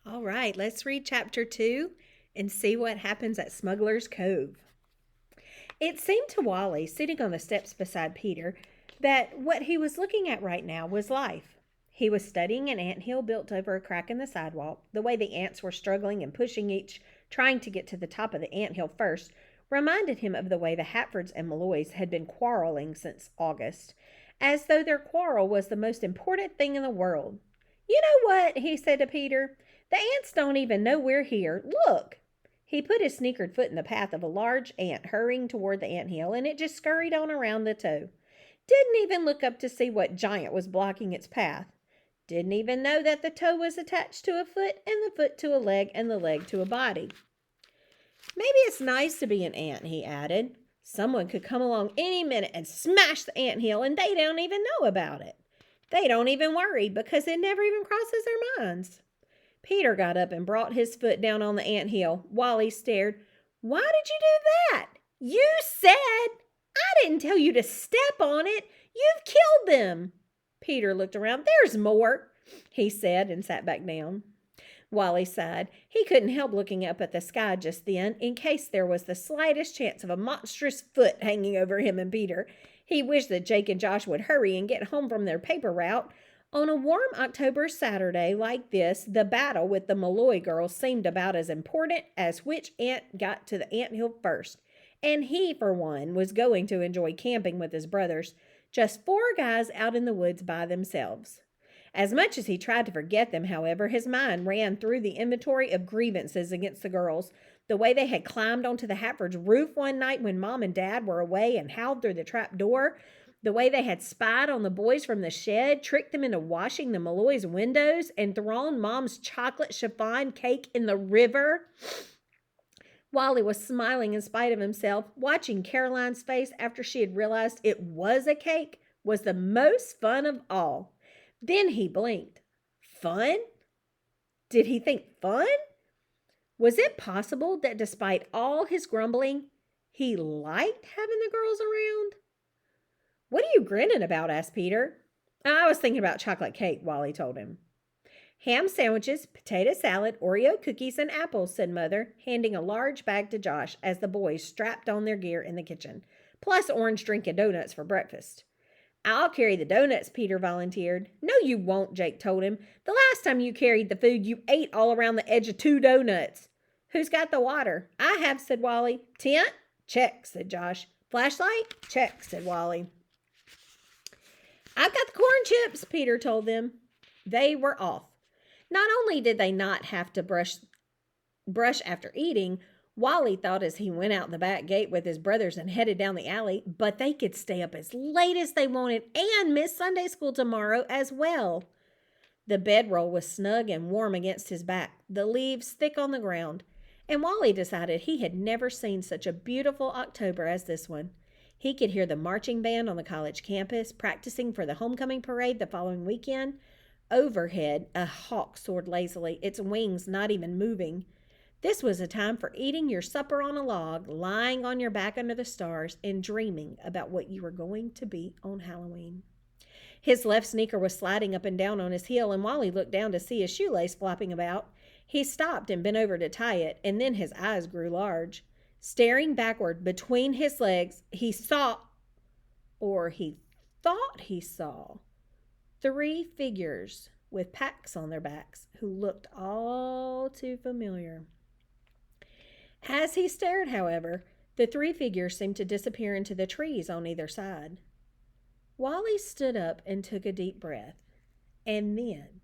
All right, let's read chapter 2 and see what happens at Smuggler's Cove. It seemed to Wally, sitting on the steps beside Peter, that what he was looking at right now was life. He was studying an ant hill built over a crack in the sidewalk. The way the ants were struggling and pushing each, trying to get to the top of the ant hill first, reminded him of the way the Hatfords and Malloys had been quarreling since August, as though their quarrel was the most important thing in the world. You know what? He said to Peter. The ants don't even know we're here. Look! He put his sneakered foot in the path of a large ant hurrying toward the ant hill, and it just scurried on around the toe. Didn't even look up to see what giant was blocking its path. Didn't even know that the toe was attached to a foot, and the foot to a leg, and the leg to a body. Maybe it's nice to be an ant, he added. Someone could come along any minute and smash the ant hill, and they don't even know about it. They don't even worry because it never even crosses their minds. Peter got up and brought his foot down on the ant hill. Wally stared. Why did you do that? You said. I didn't tell you to step on it. You've killed them. Peter looked around. There's more, he said, and sat back down. Wally sighed. He couldn't help looking up at the sky just then, in case there was the slightest chance of a monstrous foot hanging over him and Peter. He wished that Jake and Josh would hurry and get home from their paper route. On a warm October Saturday like this, the battle with the Malloy girls seemed about as important as which ant got to the anthill first. And he, for one, was going to enjoy camping with his brothers, just 4 guys out in the woods by themselves. As much as he tried to forget them, however, his mind ran through the inventory of grievances against the girls. The way they had climbed onto the Hatford's roof one night when Mom and Dad were away and howled through the trap door. The way they had spied on the boys from the shed, tricked them into washing the Malloys' windows, and thrown Mom's chocolate chiffon cake in the river. Wally was smiling in spite of himself. Watching Caroline's face after she had realized it was a cake was the most fun of all. Then he blinked. Fun? Did he think fun? Was it possible that despite all his grumbling, he liked having the girls around? What are you grinning about? Asked Peter. I was thinking about chocolate cake, Wally told him. Ham sandwiches, potato salad, Oreo cookies, and apples, said Mother, handing a large bag to Josh as the boys strapped on their gear in the kitchen, plus orange drink and donuts for breakfast. I'll carry the donuts, Peter volunteered. No, you won't, Jake told him. The last time you carried the food, you ate all around the edge of 2 donuts. Who's got the water? I have, said Wally. Tent? Check, said Josh. Flashlight? Check, said Wally. I've got the corn chips, Peter told them. They were off. Not only did they not have to brush after eating, Wally thought as he went out the back gate with his brothers and headed down the alley, but they could stay up as late as they wanted and miss Sunday school tomorrow as well. The bedroll was snug and warm against his back, the leaves thick on the ground, and Wally decided he had never seen such a beautiful October as this one. He could hear the marching band on the college campus practicing for the homecoming parade the following weekend. Overhead, a hawk soared lazily, its wings not even moving. This was a time for eating your supper on a log, lying on your back under the stars, and dreaming about what you were going to be on Halloween. His left sneaker was sliding up and down on his heel, and Wally looked down to see his shoelace flopping about. He stopped and bent over to tie it, and then his eyes grew large. Staring backward between his legs, he saw, or he thought he saw, 3 figures with packs on their backs who looked all too familiar. As he stared, however, the 3 figures seemed to disappear into the trees on either side. Wally stood up and took a deep breath. And then,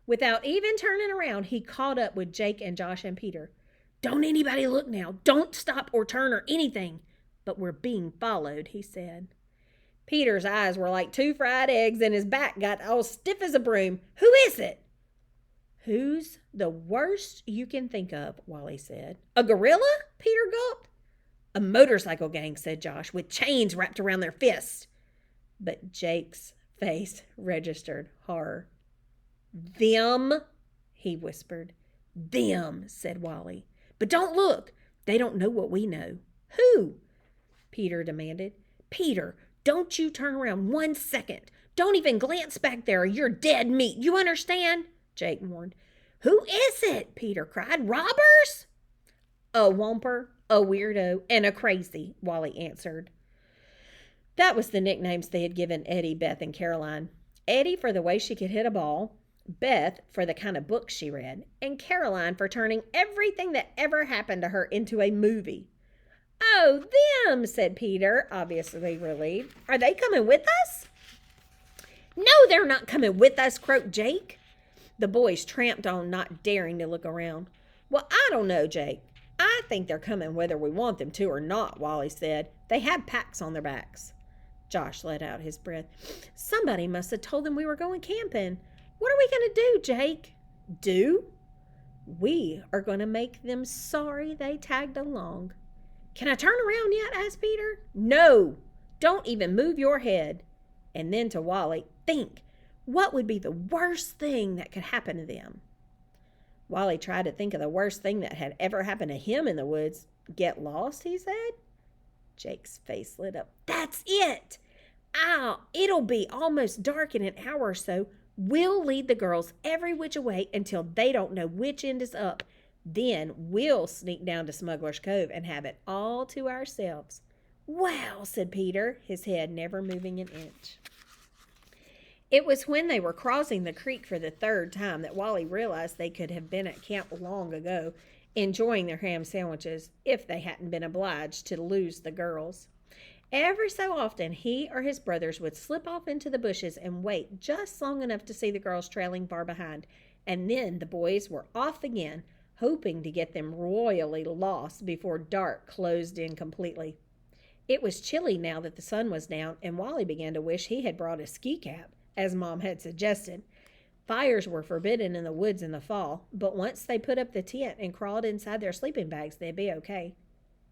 without even turning around, he caught up with Jake and Josh and Peter. Don't anybody look now. Don't stop or turn or anything. But we're being followed, he said. Peter's eyes were like 2 fried eggs and his back got all stiff as a broom. Who is it? Who's the worst you can think of, Wally said. A gorilla? Peter gulped. A motorcycle gang, said Josh, with chains wrapped around their fists. But Jake's face registered horror. Them, he whispered. Them, said Wally. But don't look. They don't know what we know. Who? Peter demanded. Peter, don't you turn around 1 second. Don't even glance back there or you're dead meat. You understand? Jake warned. Who is it? Peter cried. Robbers? A whomper, a weirdo, and a crazy, Wally answered. That was the nicknames they had given Eddie, Beth, and Caroline. Eddie for the way she could hit a ball, Beth for the kind of books she read, and Caroline for turning everything that ever happened to her into a movie. Oh, them, said Peter, obviously relieved. Are they coming with us? No, they're not coming with us, croaked Jake. The boys tramped on, not daring to look around. Well, I don't know, Jake. I think they're coming whether we want them to or not, Wally said. They have packs on their backs. Josh let out his breath. Somebody must have told them we were going camping. What are we going to do, Jake? Do? We are going to make them sorry they tagged along. Can I turn around yet? Asked Peter. No, don't even move your head. And then to Wally, think, what would be the worst thing that could happen to them? Wally tried to think of the worst thing that had ever happened to him in the woods. Get lost, he said. Jake's face lit up. That's it! It'll be almost dark in an hour or so. We'll lead the girls every which way until they don't know which end is up. Then we'll sneak down to Smuggler's Cove and have it all to ourselves. Well, said Peter, his head never moving an inch. It was when they were crossing the creek for the third time that Wally realized they could have been at camp long ago, enjoying their ham sandwiches, if they hadn't been obliged to lose the girls. Every so often, he or his brothers would slip off into the bushes and wait just long enough to see the girls trailing far behind, and then the boys were off again, hoping to get them royally lost before dark closed in completely. It was chilly now that the sun was down, and Wally began to wish he had brought a ski cap, as Mom had suggested. Fires were forbidden in the woods in the fall, but once they put up the tent and crawled inside their sleeping bags, they'd be okay.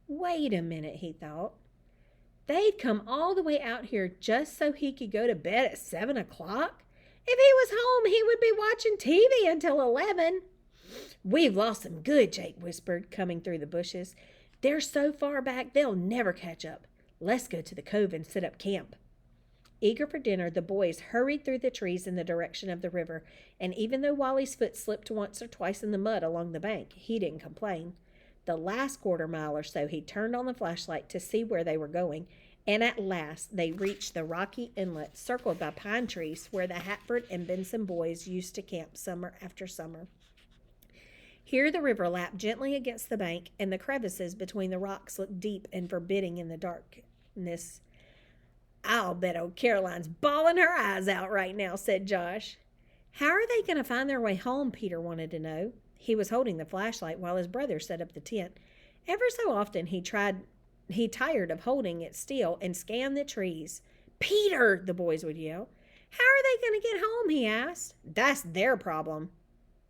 Wait a minute, he thought. They'd come all the way out here just so he could go to bed at 7 o'clock? If he was home, he would be watching TV until 11. We've lost them good, Jake whispered, coming through the bushes. They're so far back, they'll never catch up. Let's go to the cove and set up camp. Eager for dinner, the boys hurried through the trees in the direction of the river, and even though Wally's foot slipped once or twice in the mud along the bank, he didn't complain. The last quarter mile or so, he turned on the flashlight to see where they were going, and at last they reached the rocky inlet circled by pine trees where the Hatford and Benson boys used to camp summer after summer. Here the river lapped gently against the bank, and the crevices between the rocks looked deep and forbidding in the darkness. I'll bet old Caroline's bawling her eyes out right now, said Josh. How are they going to find their way home? Peter wanted to know. He was holding the flashlight while his brother set up the tent. Ever so often he tired of holding it still and scanned the trees. Peter, the boys would yell. How are they going to get home? He asked. That's their problem.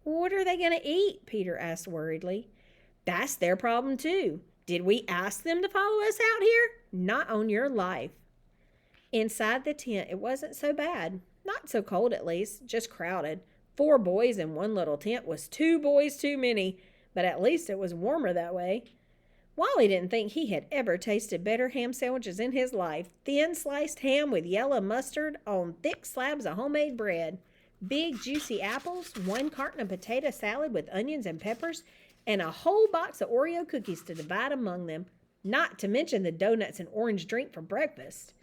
What are they going to eat? Peter asked worriedly. That's their problem too. Did we ask them to follow us out here? Not on your life. Inside the tent, it wasn't so bad. Not so cold, at least, just crowded. 4 boys in one little tent was 2 boys too many, but at least it was warmer that way. Wally didn't think he had ever tasted better ham sandwiches in his life. Thin sliced ham with yellow mustard on thick slabs of homemade bread. Big juicy apples, 1 carton of potato salad with onions and peppers, and a whole box of Oreo cookies to divide among them, not to mention the donuts and orange drink for breakfast.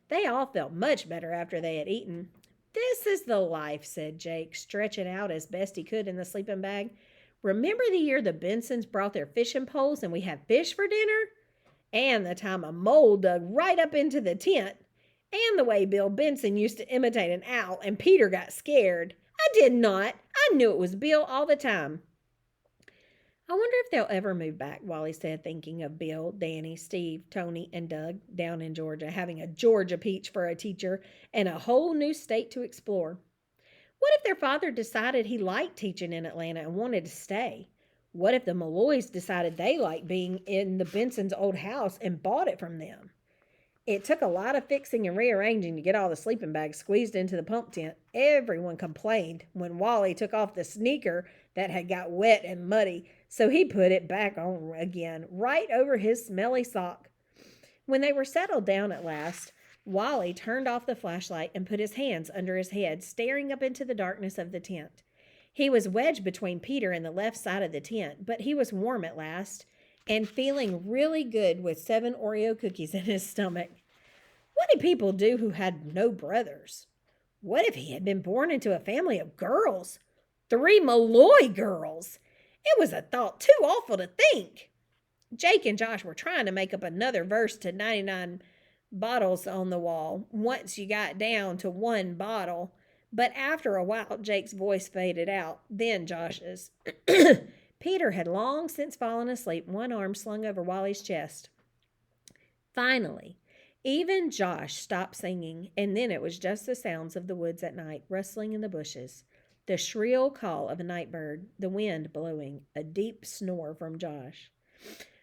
They all felt much better after they had eaten. This is the life, said Jake, stretching out as best he could in the sleeping bag. Remember the year the Bensons brought their fishing poles and we had fish for dinner? And the time a mole dug right up into the tent? And the way Bill Benson used to imitate an owl and Peter got scared? I did not. I knew it was Bill all the time. I wonder if they'll ever move back, Wally said, thinking of Bill, Danny, Steve, Tony, and Doug down in Georgia, having a Georgia peach for a teacher and a whole new state to explore. What if their father decided he liked teaching in Atlanta and wanted to stay? What if the Malloys decided they liked being in the Bensons' old house and bought it from them? It took a lot of fixing and rearranging to get all the sleeping bags squeezed into the pump tent. Everyone complained when Wally took off the sneaker that had got wet and muddy, so he put it back on again, right over his smelly sock. When they were settled down at last, Wally turned off the flashlight and put his hands under his head, staring up into the darkness of the tent. He was wedged between Peter and the left side of the tent, but he was warm at last and feeling really good with 7 Oreo cookies in his stomach. What did people do who had no brothers? What if he had been born into a family of girls? 3 Malloy girls! It was a thought too awful to think. Jake and Josh were trying to make up another verse to 99 bottles on the wall once you got down to 1 bottle. But after a while, Jake's voice faded out, then Josh's. Peter had long since fallen asleep, one arm slung over Wally's chest. Finally, even Josh stopped singing, and then it was just the sounds of the woods at night, rustling in the bushes, the shrill call of a night bird, the wind blowing, a deep snore from Josh.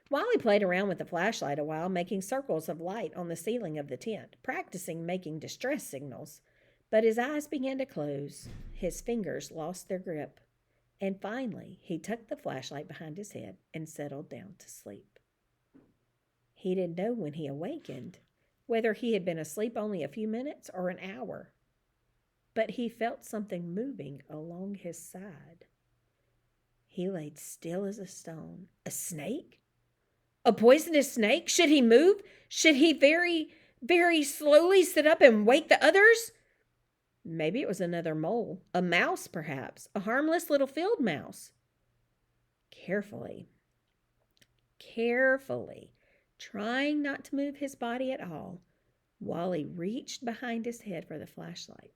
Wally played around with the flashlight a while, making circles of light on the ceiling of the tent, practicing making distress signals. But his eyes began to close, his fingers lost their grip, and finally he tucked the flashlight behind his head and settled down to sleep. He didn't know when he awakened whether he had been asleep only a few minutes or an hour, but he felt something moving along his side. He laid still as a stone. A snake? A poisonous snake? Should he move? Should he very, very slowly sit up and wake the others? Maybe it was another mole, a mouse perhaps, a harmless little field mouse. Carefully, trying not to move his body at all, Wally reached behind his head for the flashlight.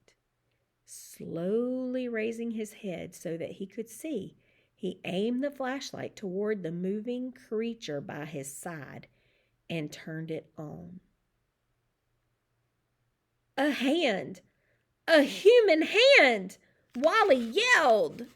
Slowly raising his head so that he could see, he aimed the flashlight toward the moving creature by his side and turned it on. A hand! A human hand! Wally yelled.